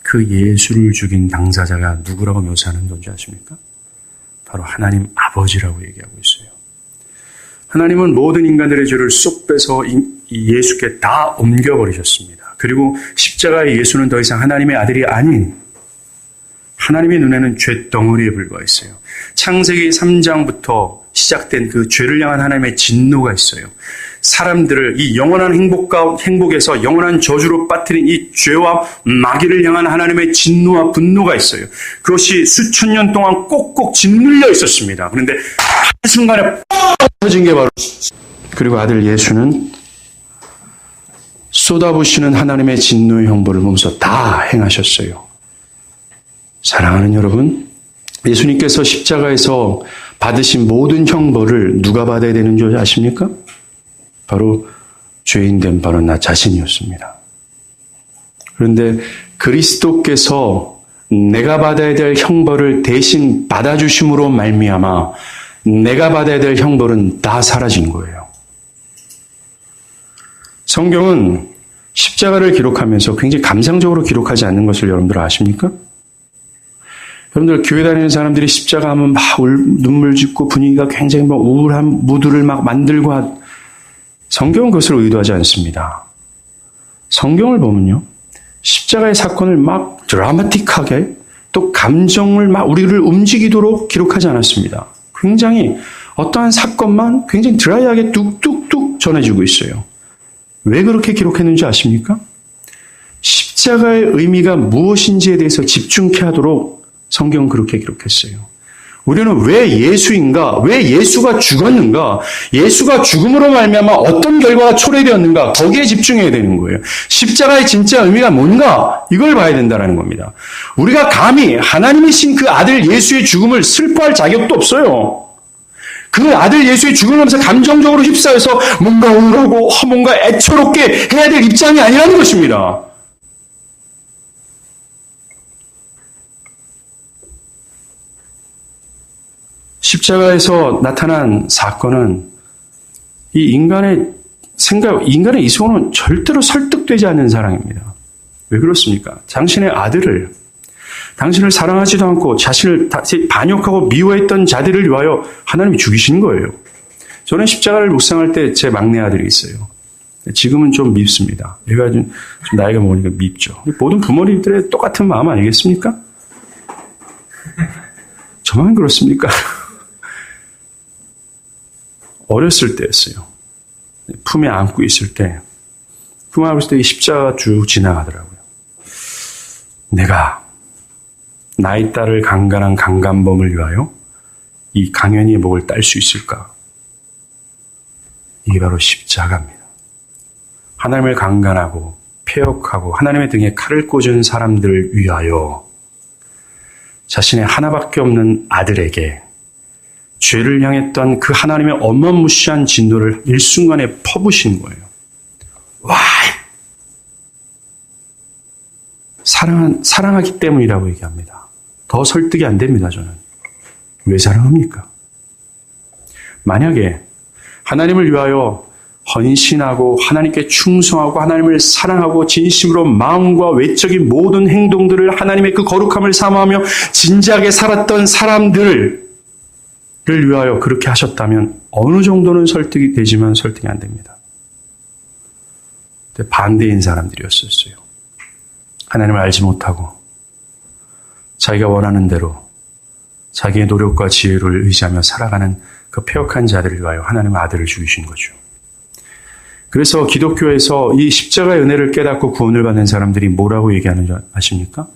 Speaker 1: 그 예수를 죽인 당사자가 누구라고 묘사하는 건지 아십니까? 바로 하나님 아버지라고 얘기하고 있어요. 하나님은 모든 인간들의 죄를 쏙 빼서 이 예수께 다 옮겨버리셨습니다. 그리고 십자가의 예수는 더 이상 하나님의 아들이 아닌 하나님의 눈에는 죄덩어리에 불과했어요. 창세기 3장부터 시작된 그 죄를 향한 하나님의 진노가 있어요. 사람들을 이 영원한 행복에서 영원한 저주로 빠뜨린 이 죄와 마귀를 향한 하나님의 진노와 분노가 있어요. 그것이 수천 년 동안 꼭꼭 짓눌려 있었습니다. 그런데 한순간에 뻥 터진 게 바로 그리고 아들 예수는 쏟아부시는 하나님의 진노의 형벌을 보면서 다 행하셨어요. 사랑하는 여러분, 예수님께서 십자가에서 받으신 모든 형벌을 누가 받아야 되는 줄 아십니까? 바로 죄인된 바로 나 자신이었습니다. 그런데 그리스도께서 내가 받아야 될 형벌을 대신 받아주심으로 말미암아 내가 받아야 될 형벌은 다 사라진 거예요. 성경은 십자가를 기록하면서 굉장히 감상적으로 기록하지 않는 것을 여러분들 아십니까? 여러분들 교회 다니는 사람들이 십자가 하면 막 눈물 짓고 분위기가 굉장히 막 우울한 무드를 막 만들고 성경은 그것을 의도하지 않습니다. 성경을 보면요. 십자가의 사건을 막 드라마틱하게 또 감정을 막 우리를 움직이도록 기록하지 않았습니다. 굉장히 어떠한 사건만 굉장히 드라이하게 뚝뚝뚝 전해주고 있어요. 왜 그렇게 기록했는지 아십니까? 십자가의 의미가 무엇인지에 대해서 집중케 하도록 성경은 그렇게 기록했어요. 우리는 왜 예수인가? 왜 예수가 죽었는가? 예수가 죽음으로 말미암아 어떤 결과가 초래되었는가? 거기에 집중해야 되는 거예요. 십자가의 진짜 의미가 뭔가? 이걸 봐야 된다는 겁니다. 우리가 감히 하나님이신 그 아들 예수의 죽음을 슬퍼할 자격도 없어요. 그 아들 예수의 죽음을 하면서 감정적으로 휩싸여서 뭔가 우울하고 뭔가 애처롭게 해야 될 입장이 아니라는 것입니다. 십자가에서 나타난 사건은 이 인간의 인간의 이성은 절대로 설득되지 않는 사랑입니다. 왜 그렇습니까? 당신의 아들을, 당신을 사랑하지도 않고 자신을 반역하고 미워했던 자들을 위하여 하나님이 죽이신 거예요. 저는 십자가를 묵상할 때 제 막내 아들이 있어요. 지금은 좀 밉습니다. 얘가 좀 나이가 먹으니까 밉죠. 모든 부모님들의 똑같은 마음 아니겠습니까? 저만 그렇습니까? 어렸을 때였어요. 품에 안고 있을 때, 품에 안고 있을 때 이 십자가가 쭉 지나가더라고요. 내가 나의 딸을 강간한 강간범을 위하여 이 강연이의 목을 딸 수 있을까? 이게 바로 십자가입니다. 하나님을 강간하고 폐역하고 하나님의 등에 칼을 꽂은 사람들을 위하여 자신의 하나밖에 없는 아들에게 죄를 향했던 그 하나님의 어마무시한 진노를 일순간에 퍼부신 거예요. 와! 사랑하기 때문이라고 얘기합니다. 더 설득이 안 됩니다, 저는. 왜 사랑합니까? 만약에 하나님을 위하여 헌신하고 하나님께 충성하고 하나님을 사랑하고 진심으로 마음과 외적인 모든 행동들을 하나님의 그 거룩함을 사모하며 진지하게 살았던 사람들을 위하여 그렇게 하셨다면 어느 정도는 설득이 되지만 설득이 안 됩니다. 반대인 사람들이었었어요. 하나님을 알지 못하고 자기가 원하는 대로 자기의 노력과 지혜를 의지하며 살아가는 그 폐역한 자들을 위하여 하나님의 아들을 죽이신 거죠. 그래서 기독교에서 이 십자가의 은혜를 깨닫고 구원을 받는 사람들이 뭐라고 얘기하는 줄 아십니까?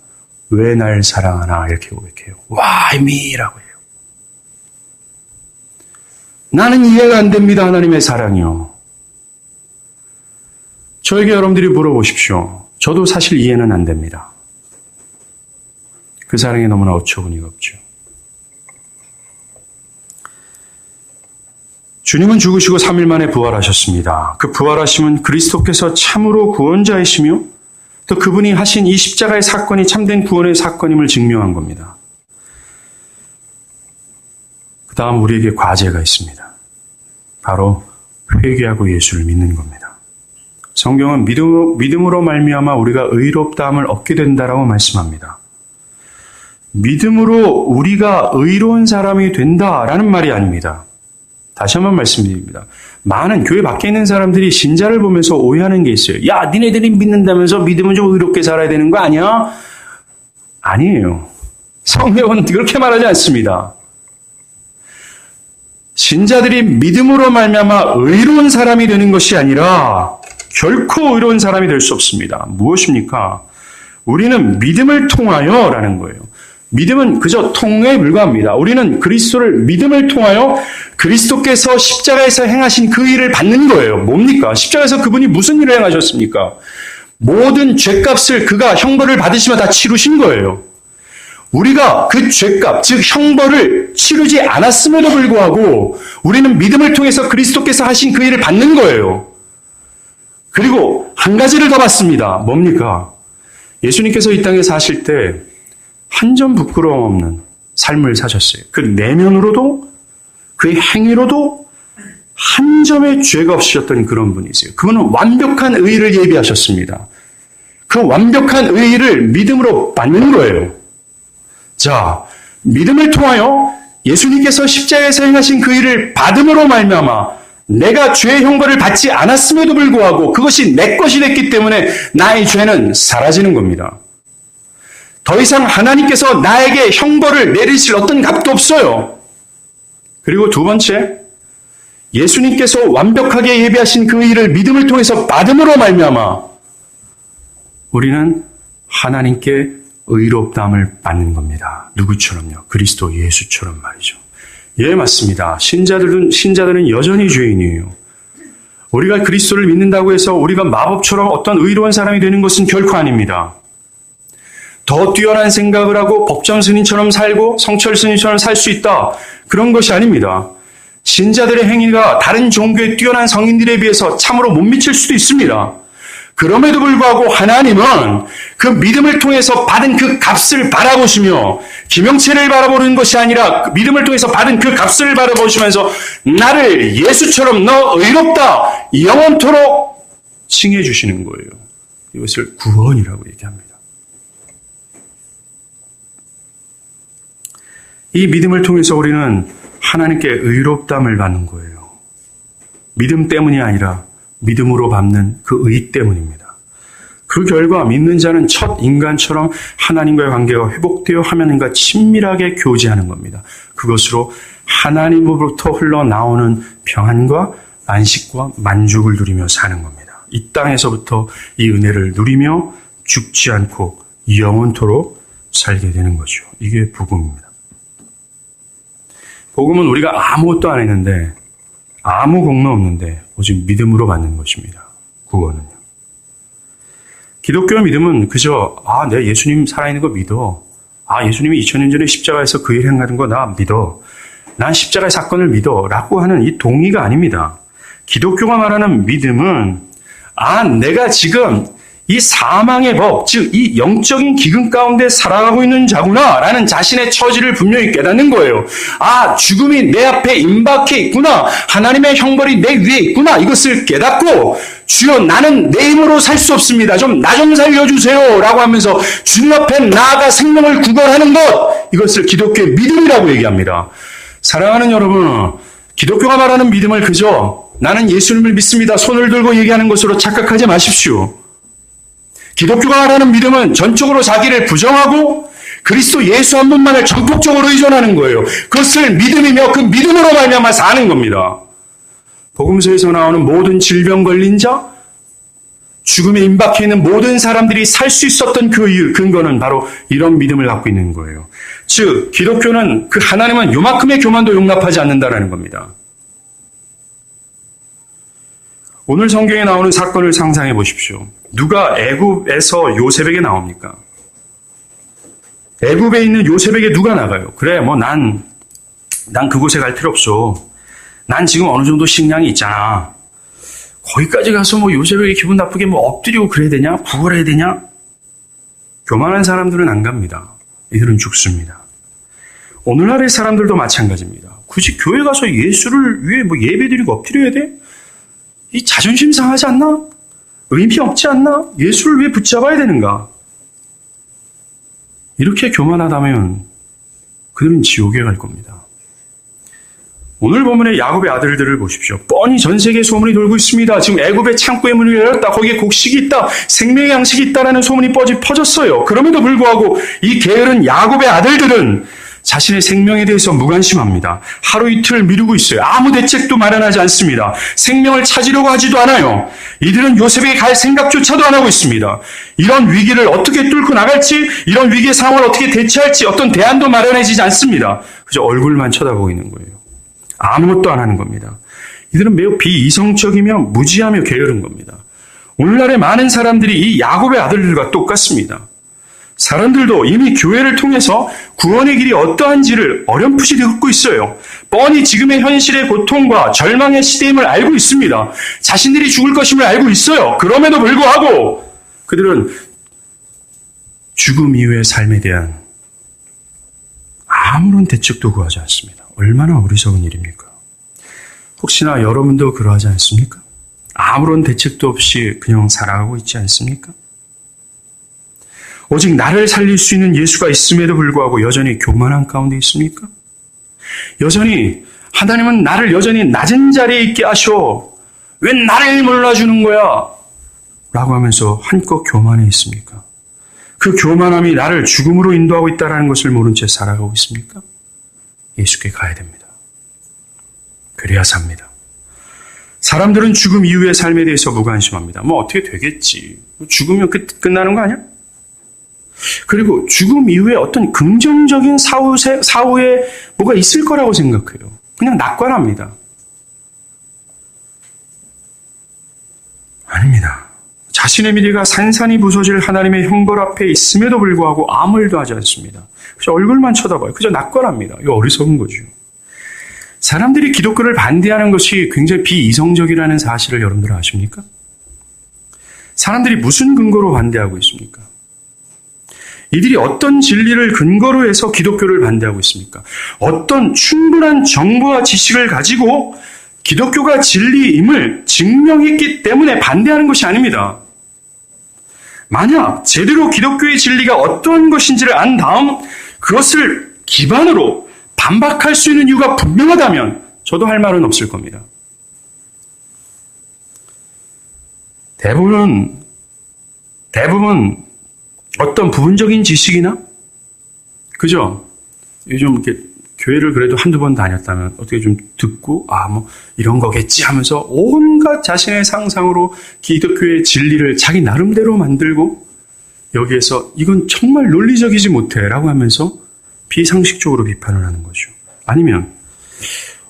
Speaker 1: 왜 날 사랑하나 이렇게 고백해요. Why me라고 해요. 나는 이해가 안 됩니다. 하나님의 사랑이요. 저에게 여러분들이 물어보십시오. 저도 사실 이해는 안 됩니다. 그 사랑이 너무나 어처구니가 없죠. 주님은 죽으시고 3일 만에 부활하셨습니다. 그 부활하심은 그리스도께서 참으로 구원자이시며 또 그분이 하신 이 십자가의 사건이 참된 구원의 사건임을 증명한 겁니다. 그 다음 우리에게 과제가 있습니다. 바로 회개하고 예수를 믿는 겁니다. 성경은 믿음으로 말미암아 우리가 의롭다함을 얻게 된다라고 말씀합니다. 믿음으로 우리가 의로운 사람이 된다라는 말이 아닙니다. 다시 한번 말씀드립니다. 많은 교회 밖에 있는 사람들이 신자를 보면서 오해하는 게 있어요. 야, 니네들이 믿는다면서 믿으면 좀 의롭게 살아야 되는 거 아니야? 아니에요. 성경은 그렇게 말하지 않습니다. 신자들이 믿음으로 말미암아 의로운 사람이 되는 것이 아니라 결코 의로운 사람이 될 수 없습니다. 무엇입니까? 우리는 믿음을 통하여라는 거예요. 믿음은 그저 통에 불과합니다. 우리는 그리스도를 믿음을 통하여 그리스도께서 십자가에서 행하신 그 일을 받는 거예요. 뭡니까? 십자가에서 그분이 무슨 일을 행하셨습니까? 모든 죄값을 그가 형벌을 받으시며 다 치루신 거예요. 우리가 그 죄값, 즉 형벌을 치르지 않았음에도 불구하고 우리는 믿음을 통해서 그리스도께서 하신 그 일을 받는 거예요. 그리고 한 가지를 더 받습니다. 뭡니까? 예수님께서 이 땅에 사실 때 한 점 부끄러움 없는 삶을 사셨어요. 그 내면으로도 그의 행위로도 한 점의 죄가 없으셨던 그런 분이세요. 그분은 완벽한 의의를 예비하셨습니다. 그 완벽한 의의를 믿음으로 받는 거예요. 자, 믿음을 통하여 예수님께서 십자가에서 행하신 그 일을 받음으로 말미암아 내가 죄의 형벌을 받지 않았음에도 불구하고 그것이 내 것이 됐기 때문에 나의 죄는 사라지는 겁니다. 더 이상 하나님께서 나에게 형벌을 내리실 어떤 값도 없어요. 그리고 두 번째, 예수님께서 완벽하게 예비하신 그 일을 믿음을 통해서 받음으로 말미암아 우리는 하나님께 의롭다함을 받는 겁니다. 누구처럼요? 그리스도 예수처럼 말이죠. 예, 맞습니다. 신자들은 여전히 죄인이에요. 우리가 그리스도를 믿는다고 해서 우리가 마법처럼 어떤 의로운 사람이 되는 것은 결코 아닙니다. 더 뛰어난 생각을 하고 법정 스님처럼 살고 성철 스님처럼 살 수 있다. 그런 것이 아닙니다. 신자들의 행위가 다른 종교의 뛰어난 성인들에 비해서 참으로 못 미칠 수도 있습니다. 그럼에도 불구하고 하나님은 그 믿음을 통해서 받은 그 값을 바라보시며 김영채를 바라보는 것이 아니라 믿음을 통해서 받은 그 값을 바라보시면서 나를 예수처럼 너 의롭다 영원토록 칭해 주시는 거예요. 이것을 구원이라고 얘기합니다. 이 믿음을 통해서 우리는 하나님께 의롭담을 받는 거예요. 믿음 때문이 아니라 믿음으로 받는 그 의 때문입니다. 그 결과 믿는 자는 첫 인간처럼 하나님과의 관계가 회복되어 하나님과 친밀하게 교제하는 겁니다. 그것으로 하나님으로부터 흘러나오는 평안과 안식과 만족을 누리며 사는 겁니다. 이 땅에서부터 이 은혜를 누리며 죽지 않고 영원토록 살게 되는 거죠. 이게 복음입니다. 복음은 우리가 아무것도 안 했는데 아무 공로 없는데 오직 믿음으로 받는 것입니다. 구원은요. 기독교 믿음은 그저 내가 예수님 살아있는 거 믿어. 예수님이 2000년 전에 십자가에서 그 일 행하는 거 나 믿어. 난 십자가의 사건을 믿어. 라고 하는 이 동의가 아닙니다. 기독교가 말하는 믿음은 내가 지금 이 사망의 법, 즉 이 영적인 기근 가운데 살아가고 있는 자구나 라는 자신의 처지를 분명히 깨닫는 거예요. 죽음이 내 앞에 임박해 있구나. 하나님의 형벌이 내 위에 있구나. 이것을 깨닫고 주여 나는 내 힘으로 살 수 없습니다. 좀 나 좀 살려주세요 라고 하면서 주님 앞에 나아가 생명을 구걸하는 것, 이것을 기독교의 믿음이라고 얘기합니다. 사랑하는 여러분, 기독교가 말하는 믿음을 그저 나는 예수님을 믿습니다. 손을 들고 얘기하는 것으로 착각하지 마십시오. 기독교가 말하는 믿음은 전적으로 자기를 부정하고 그리스도 예수 한 분만을 전폭적으로 의존하는 거예요. 그것을 믿음이며 그 믿음으로 말미암아 사는 겁니다. 복음서에서 나오는 모든 질병 걸린 자, 죽음에 임박해 있는 모든 사람들이 살 수 있었던 그 이유, 근거는 바로 이런 믿음을 갖고 있는 거예요. 즉 기독교는 그 하나님은 요만큼의 교만도 용납하지 않는다라는 겁니다. 오늘 성경에 나오는 사건을 상상해 보십시오. 누가 애굽에서 요셉에게 나옵니까? 애굽에 있는 요셉에게 누가 나가요? 그래, 난 그곳에 갈 필요 없어. 난 지금 어느 정도 식량이 있잖아. 거기까지 가서 요셉에게 기분 나쁘게 엎드리고 그래야 되냐? 구걸해야 되냐? 교만한 사람들은 안 갑니다. 이들은 죽습니다. 오늘날의 사람들도 마찬가지입니다. 굳이 교회 가서 예수를 위해 예배드리고 엎드려야 돼? 이 자존심 상하지 않나? 의미 없지 않나? 예수를 왜 붙잡아야 되는가? 이렇게 교만하다면 그들은 지옥에 갈 겁니다. 오늘 본문의 야곱의 아들들을 보십시오. 뻔히 전 세계에 소문이 돌고 있습니다. 지금 애굽의 창고의 문을 열었다. 거기에 곡식이 있다. 생명의 양식이 있다라는 소문이 퍼졌어요. 그럼에도 불구하고 이 게으른 야곱의 아들들은 자신의 생명에 대해서 무관심합니다. 하루 이틀 미루고 있어요. 아무 대책도 마련하지 않습니다. 생명을 찾으려고 하지도 않아요. 이들은 요셉에게 갈 생각조차도 안 하고 있습니다. 이런 위기를 어떻게 뚫고 나갈지, 이런 위기의 상황을 어떻게 대처할지 어떤 대안도 마련해지지 않습니다. 그저 얼굴만 쳐다보고 있는 거예요. 아무것도 안 하는 겁니다. 이들은 매우 비이성적이며 무지하며 게으른 겁니다. 오늘날의 많은 사람들이 이 야곱의 아들들과 똑같습니다. 사람들도 이미 교회를 통해서 구원의 길이 어떠한지를 어렴풋이 듣고 있어요. 뻔히 지금의 현실의 고통과 절망의 시대임을 알고 있습니다. 자신들이 죽을 것임을 알고 있어요. 그럼에도 불구하고 그들은 죽음 이후의 삶에 대한 아무런 대책도 구하지 않습니다. 얼마나 어리석은 일입니까? 혹시나 여러분도 그러하지 않습니까? 아무런 대책도 없이 그냥 살아가고 있지 않습니까? 오직 나를 살릴 수 있는 예수가 있음에도 불구하고 여전히 교만한 가운데 있습니까? 여전히 하나님은 나를 여전히 낮은 자리에 있게 하셔. 왜 나를 몰라주는 거야? 라고 하면서 한껏 교만해 있습니까? 그 교만함이 나를 죽음으로 인도하고 있다는 것을 모른 채 살아가고 있습니까? 예수께 가야 됩니다. 그래야 삽니다. 사람들은 죽음 이후의 삶에 대해서 무관심합니다. 어떻게 되겠지. 죽으면 끝나는 거 아니야? 그리고 죽음 이후에 어떤 긍정적인 사후에 뭐가 있을 거라고 생각해요. 그냥 낙관합니다. 아닙니다. 자신의 미래가 산산이 부서질 하나님의 형벌 앞에 있음에도 불구하고 아무 일도 하지 않습니다. 그저 얼굴만 쳐다봐요. 그저 낙관합니다. 이거 어리석은 거죠. 사람들이 기독교를 반대하는 것이 굉장히 비이성적이라는 사실을 여러분들 아십니까? 사람들이 무슨 근거로 반대하고 있습니까? 이들이 어떤 진리를 근거로 해서 기독교를 반대하고 있습니까? 어떤 충분한 정보와 지식을 가지고 기독교가 진리임을 증명했기 때문에 반대하는 것이 아닙니다. 만약 제대로 기독교의 진리가 어떤 것인지를 안 다음 그것을 기반으로 반박할 수 있는 이유가 분명하다면 저도 할 말은 없을 겁니다. 대부분 어떤 부분적인 지식이나 그죠? 요즘 이렇게 교회를 그래도 한두 번 다녔다면 어떻게 좀 듣고 이런 거겠지 하면서 온갖 자신의 상상으로 기독교의 진리를 자기 나름대로 만들고 여기에서 이건 정말 논리적이지 못해라고 하면서 비상식적으로 비판을 하는 거죠. 아니면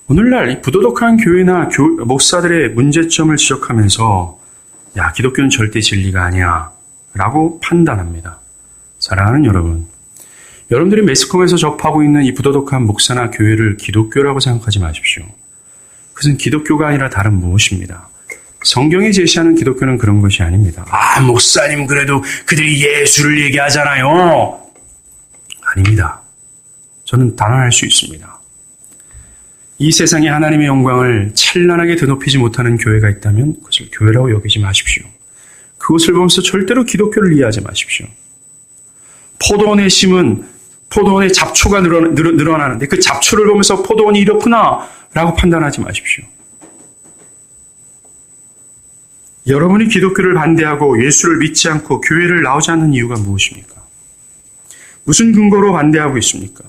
Speaker 1: 오늘날 이 부도덕한 교회나 목사들의 문제점을 지적하면서 야, 기독교는 절대 진리가 아니야 라고 판단합니다. 사랑하는 여러분, 여러분들이 매스컴에서 접하고 있는 이 부도덕한 목사나 교회를 기독교라고 생각하지 마십시오. 그것은 기독교가 아니라 다른 무엇입니다. 성경이 제시하는 기독교는 그런 것이 아닙니다. 목사님 그래도 그들이 예수를 얘기하잖아요. 아닙니다. 저는 단언할 수 있습니다. 이 세상에 하나님의 영광을 찬란하게 드높이지 못하는 교회가 있다면 그것을 교회라고 여기지 마십시오. 그것을 보면서 절대로 기독교를 이해하지 마십시오. 포도원에 심은 포도원에 잡초가 늘어나는데 그 잡초를 보면서 포도원이 이렇구나 라고 판단하지 마십시오. 여러분이 기독교를 반대하고 예수를 믿지 않고 교회를 나오지 않는 이유가 무엇입니까? 무슨 근거로 반대하고 있습니까?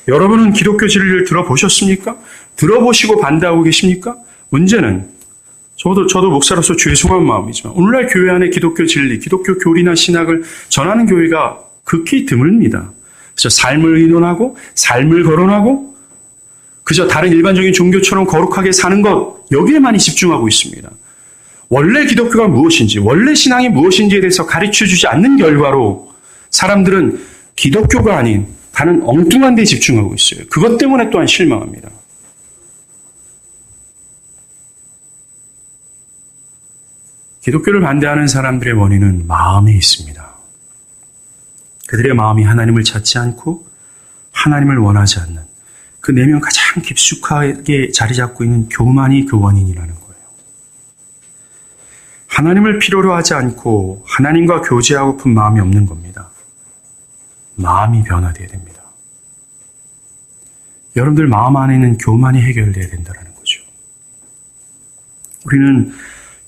Speaker 1: 여러분은 기독교 진리를 들어보셨습니까? 들어보시고 반대하고 계십니까? 문제는 저도 목사로서 죄송한 마음이지만 오늘날 교회 안에 기독교 진리, 기독교 교리나 신학을 전하는 교회가 극히 드뭅니다. 그저 삶을 의논하고 삶을 거론하고 그저 다른 일반적인 종교처럼 거룩하게 사는 것 여기에 많이 집중하고 있습니다. 원래 기독교가 무엇인지, 원래 신앙이 무엇인지에 대해서 가르쳐주지 않는 결과로 사람들은 기독교가 아닌 다른 엉뚱한 데 집중하고 있어요. 그것 때문에 또한 실망합니다. 기독교를 반대하는 사람들의 원인은 마음에 있습니다. 그들의 마음이 하나님을 찾지 않고 하나님을 원하지 않는 그 내면 가장 깊숙하게 자리 잡고 있는 교만이 그 원인이라는 거예요. 하나님을 필요로 하지 않고 하나님과 교제하고픈 마음이 없는 겁니다. 마음이 변화되어야 됩니다. 여러분들 마음 안에 있는 교만이 해결되어야 된다는 거죠. 우리는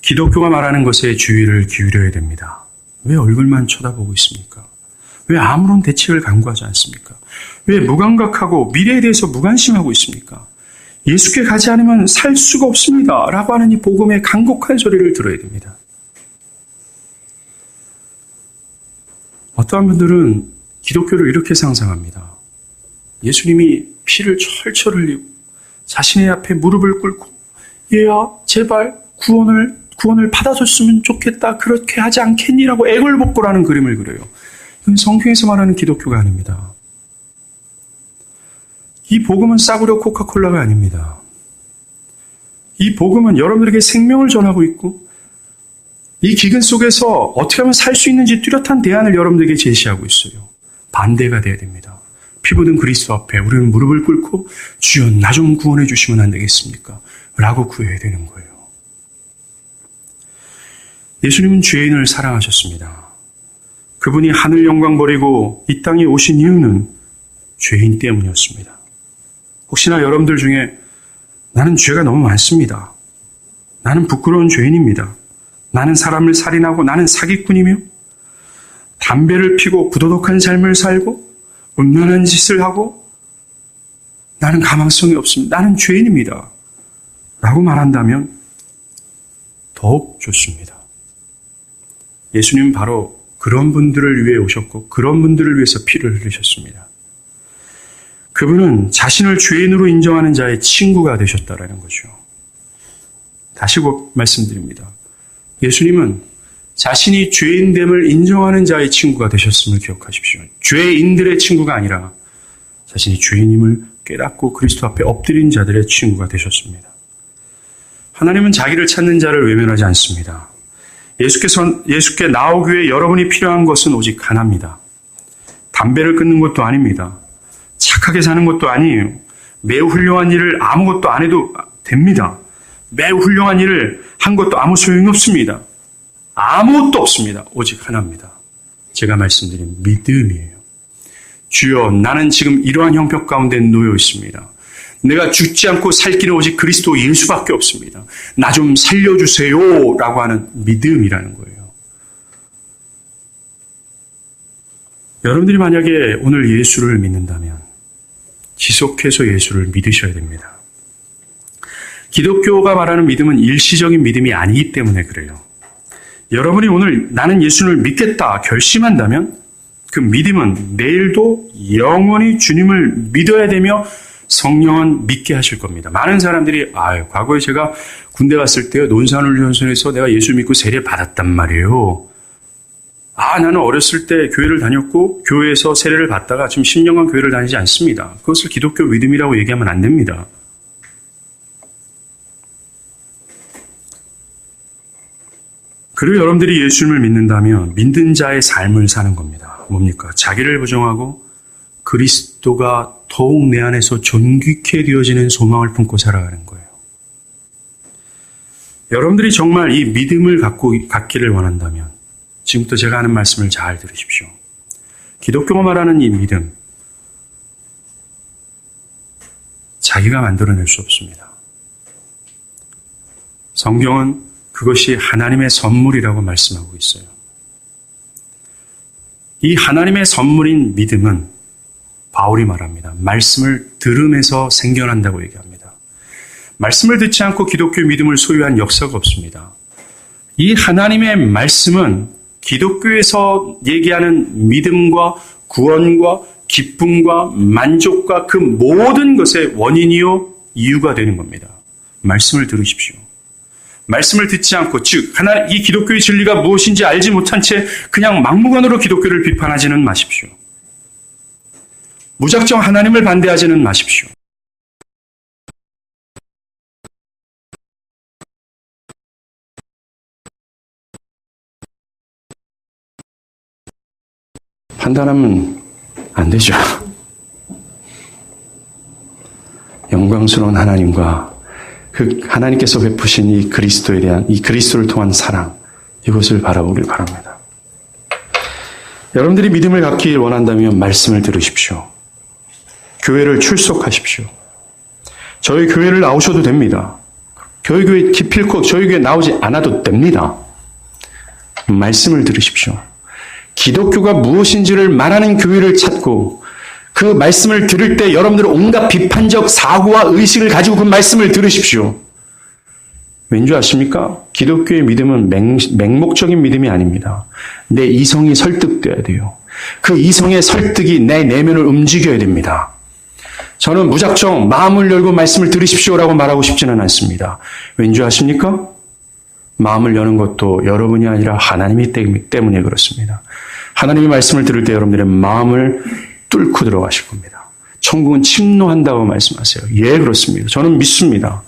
Speaker 1: 기독교가 말하는 것에 주의를 기울여야 됩니다. 왜 얼굴만 쳐다보고 있습니까? 왜 아무런 대책을 강구하지 않습니까? 왜 무감각하고 미래에 대해서 무관심하고 있습니까? 예수께 가지 않으면 살 수가 없습니다. 라고 하는 이 복음의 간곡한 소리를 들어야 됩니다. 어떠한 분들은 기독교를 이렇게 상상합니다. 예수님이 피를 철철 흘리고 자신의 앞에 무릎을 꿇고 얘야 제발 구원을 받아줬으면 좋겠다. 그렇게 하지 않겠니라고 애걸복걸하는 그림을 그려요. 이건 성경에서 말하는 기독교가 아닙니다. 이 복음은 싸구려 코카콜라가 아닙니다. 이 복음은 여러분들에게 생명을 전하고 있고 이 기근 속에서 어떻게 하면 살 수 있는지 뚜렷한 대안을 여러분들에게 제시하고 있어요. 반대가 돼야 됩니다. 피부든 그리스도 앞에 우리는 무릎을 꿇고 주여 나 좀 구원해 주시면 안 되겠습니까? 라고 구해야 되는 거예요. 예수님은 죄인을 사랑하셨습니다. 그분이 하늘 영광 버리고 이 땅에 오신 이유는 죄인 때문이었습니다. 혹시나 여러분들 중에 나는 죄가 너무 많습니다. 나는 부끄러운 죄인입니다. 나는 사람을 살인하고 나는 사기꾼이며 담배를 피고 부도덕한 삶을 살고 음란한 짓을 하고 나는 가망성이 없습니다. 나는 죄인입니다. 라고 말한다면 더욱 좋습니다. 예수님은 바로 그런 분들을 위해 오셨고 그런 분들을 위해서 피를 흘리셨습니다. 그분은 자신을 죄인으로 인정하는 자의 친구가 되셨다라는 거죠. 다시 말씀드립니다. 예수님은 자신이 죄인됨을 인정하는 자의 친구가 되셨음을 기억하십시오. 죄인들의 친구가 아니라 자신이 죄인임을 깨닫고 그리스도 앞에 엎드린 자들의 친구가 되셨습니다. 하나님은 자기를 찾는 자를 외면하지 않습니다. 예수께 나오기 위해 여러분이 필요한 것은 오직 하나입니다. 담배를 끊는 것도 아닙니다. 착하게 사는 것도 아니에요. 매우 훌륭한 일을 아무것도 안 해도 됩니다. 매우 훌륭한 일을 한 것도 아무 소용이 없습니다. 아무것도 없습니다. 오직 하나입니다. 제가 말씀드린 믿음이에요. 주여, 나는 지금 이러한 형편 가운데 놓여 있습니다. 내가 죽지 않고 살 길은 오직 그리스도 예수밖에 없습니다. 나 좀 살려주세요 라고 하는 믿음이라는 거예요. 여러분들이 만약에 오늘 예수를 믿는다면 지속해서 예수를 믿으셔야 됩니다. 기독교가 말하는 믿음은 일시적인 믿음이 아니기 때문에 그래요. 여러분이 오늘 나는 예수를 믿겠다 결심한다면 그 믿음은 내일도 영원히 주님을 믿어야 되며 성령은 믿게 하실 겁니다. 많은 사람들이 과거에 제가 군대 갔을 때 논산훈련소에서 내가 예수 믿고 세례 받았단 말이에요. 나는 어렸을 때 교회를 다녔고 교회에서 세례를 받다가 지금 10년간 교회를 다니지 않습니다. 그것을 기독교 믿음이라고 얘기하면 안 됩니다. 그리고 여러분들이 예수님을 믿는다면 믿는 자의 삶을 사는 겁니다. 뭡니까? 자기를 부정하고 그리스도가 더욱 내 안에서 존귀케 되어지는 소망을 품고 살아가는 거예요. 여러분들이 정말 이 믿음을 갖기를 원한다면 지금부터 제가 하는 말씀을 잘 들으십시오. 기독교가 말하는 이 믿음, 자기가 만들어낼 수 없습니다. 성경은 그것이 하나님의 선물이라고 말씀하고 있어요. 이 하나님의 선물인 믿음은 바울이 말합니다. 말씀을 들음에서 생겨난다고 얘기합니다. 말씀을 듣지 않고 기독교 믿음을 소유한 역사가 없습니다. 이 하나님의 말씀은 기독교에서 얘기하는 믿음과 구원과 기쁨과 만족과 그 모든 것의 원인이요 이유가 되는 겁니다. 말씀을 들으십시오. 말씀을 듣지 않고 즉 이 기독교의 진리가 무엇인지 알지 못한 채 그냥 막무가내로 기독교를 비판하지는 마십시오. 무작정 하나님을 반대하지는 마십시오. 판단하면 안 되죠. 영광스러운 하나님과 그 하나님께서 베푸신 이 그리스도에 대한 이 그리스도를 통한 사랑, 이것을 바라보길 바랍니다. 여러분들이 믿음을 갖기 원한다면 말씀을 들으십시오. 교회를 출석하십시오. 저희 교회를 나오셔도 됩니다. 저희 교회 기필코 저희 교회 나오지 않아도 됩니다. 말씀을 들으십시오. 기독교가 무엇인지를 말하는 교회를 찾고 그 말씀을 들을 때 여러분들은 온갖 비판적 사고와 의식을 가지고 그 말씀을 들으십시오. 왠지 아십니까? 기독교의 믿음은 맹목적인 믿음이 아닙니다. 내 이성이 설득돼야 돼요. 그 이성의 설득이 내 내면을 움직여야 됩니다. 저는 무작정 마음을 열고 말씀을 들으십시오라고 말하고 싶지는 않습니다. 왠지 아십니까? 마음을 여는 것도 여러분이 아니라 하나님이 때문에 그렇습니다. 하나님의 말씀을 들을 때 여러분들의 마음을 뚫고 들어가실 겁니다. 천국은 침노한다고 말씀하세요. 예, 그렇습니다. 저는 믿습니다.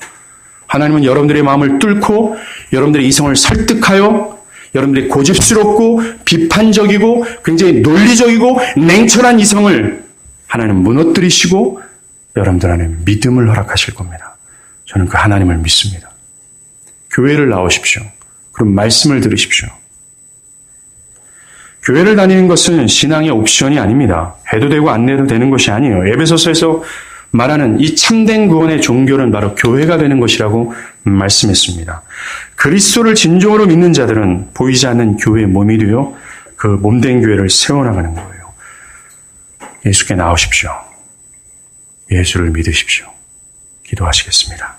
Speaker 1: 하나님은 여러분들의 마음을 뚫고 여러분들의 이성을 설득하여 여러분들의 고집스럽고 비판적이고 굉장히 논리적이고 냉철한 이성을 하나님 무너뜨리시고 여러분들 안에 믿음을 허락하실 겁니다. 저는 그 하나님을 믿습니다. 교회를 나오십시오. 그럼 말씀을 들으십시오. 교회를 다니는 것은 신앙의 옵션이 아닙니다. 해도 되고 안 해도 되는 것이 아니에요. 에베소서에서 말하는 이 참된 구원의 종교는 바로 교회가 되는 것이라고 말씀했습니다. 그리스도를 진정으로 믿는 자들은 보이지 않는 교회의 몸이 되어 그 몸된 교회를 세워나가는 거예요. 예수께 나오십시오. 예수를 믿으십시오. 기도하시겠습니다.